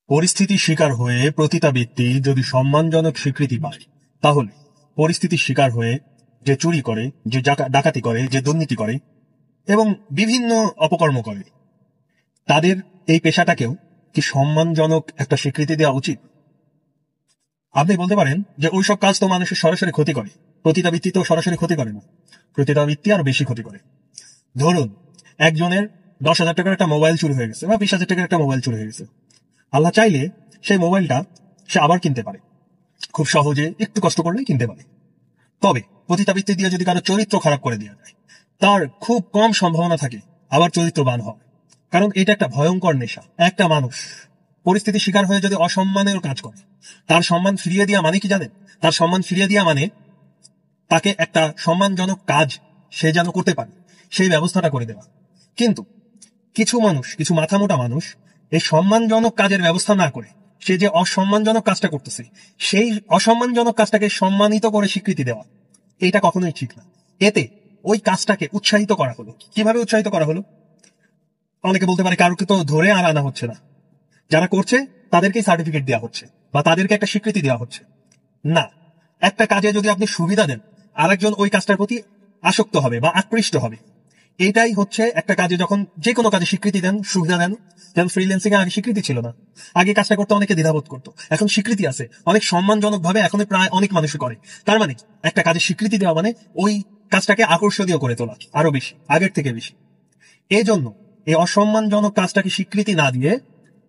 পরিস্থিতির শিকার হয়ে প্রতিটা ব্যক্তি যদি সম্মানজনক স্বীকৃতি পায়, তাহলে পরিস্থিতির শিকার হয়ে যে চুরি করে, যে ডাকাতি করে, যে দুর্নীতি করে এবং বিভিন্ন অপকর্ম করে, তাদের এই পেশাটাকেও কি সম্মানজনক একটা স্বীকৃতি দেওয়া উচিত? আপনি বলতে পারেন যে ওইসব কাজ তো মানুষের সরাসরি ক্ষতি করে, প্রতিটা ব্যক্তি তো সরাসরি ক্ষতি করে না, প্রতিটা ব্যক্তি আরো বেশি ক্ষতি করে। ধরুন, একজনের 10,000 টাকার একটা মোবাইল চুরি হয়ে গেছে বা 20,000 টাকার একটা মোবাইল চুরি হয়ে গেছে। আল্লাহ চাইলে সেই মোবাইলটা সে আবার কিনতে পারে, খুব সহজে, একটু কষ্ট করলেই কিনতে পারে। তবে পতিতাবৃত্তি দিয়ে যদি কারো চরিত্র খারাপ করে দেওয়া যায়, তার খুব কম সম্ভাবনা থাকে আবার চরিত্রবান হওয়ার। কারণ এটা একটা ভয়ঙ্কর নেশা। একটা মানুষ পরিস্থিতির শিকার হয়ে যদি অসম্মানের কাজ করে, তার সম্মান ফিরিয়ে দেওয়া মানে কি জানেন? তার সম্মান ফিরিয়ে দেওয়া মানে তাকে একটা সম্মানজনক কাজ সে যেন করতে পারে, সেই ব্যবস্থাটা করে দেওয়া। কিন্তু কিছু মানুষ, কিছু মাথামোটা মানুষ এই সম্মানজনক কাজের ব্যবস্থা না করে সে যে অসম্মানজনক কাজটা করতেছে, সেই অসম্মানজনক কাজটাকে সম্মানিত করে স্বীকৃতি দেওয়া, এটা কখনোই ঠিক না। এতে ওই কাজটাকে উৎসাহিত করা হলো। কিভাবে উৎসাহিত করা হলো? অনেকে বলতে পারে কারোকে তো ধরে আর আনা হচ্ছে না, যারা করছে তাদেরকেই সার্টিফিকেট দেওয়া হচ্ছে বা তাদেরকে একটা স্বীকৃতি দেওয়া হচ্ছে। না, একটা কাজে যদি আপনি সুবিধা দেন, আরেকজন ওই কাজটার প্রতি আসক্ত হবে বা আকৃষ্ট হবে। এইটাই হচ্ছে একটা কাজে, যখন যে কোনো কাজে স্বীকৃতি দেন, সুবিধা দেন। যেমন ফ্রিল্যান্সিং এ আগে স্বীকৃতি ছিল না, আগে কাজটা করতে অনেকে দ্বিধাবোধ করতো, এখন স্বীকৃতি আছে, অনেক সম্মানজনক ভাবে এখন প্রায় অনেক মানুষ করে। তার মানে একটা কাজে স্বীকৃতি দেওয়া মানে ওই কাজটাকে আকর্ষণীয় করে তোলা আরো বেশি, আগের থেকে বেশি। এই জন্য এই অসম্মানজনক কাজটাকে স্বীকৃতি না দিয়ে,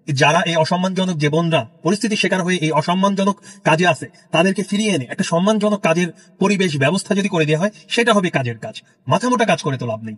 যারা এই অসম্মানজনক জীবনরা পরিস্থিতির শিকার হয়ে এই অসম্মানজনক কাজে আছে, তাদেরকে ফিরিয়ে এনে একটা সম্মানজনক কাজের পরিবেশ ব্যবস্থা যদি করে দেওয়া হয়, সেটা হবে কাজের কাজ। মাথামোটা কাজ করে তো লাভ নেই।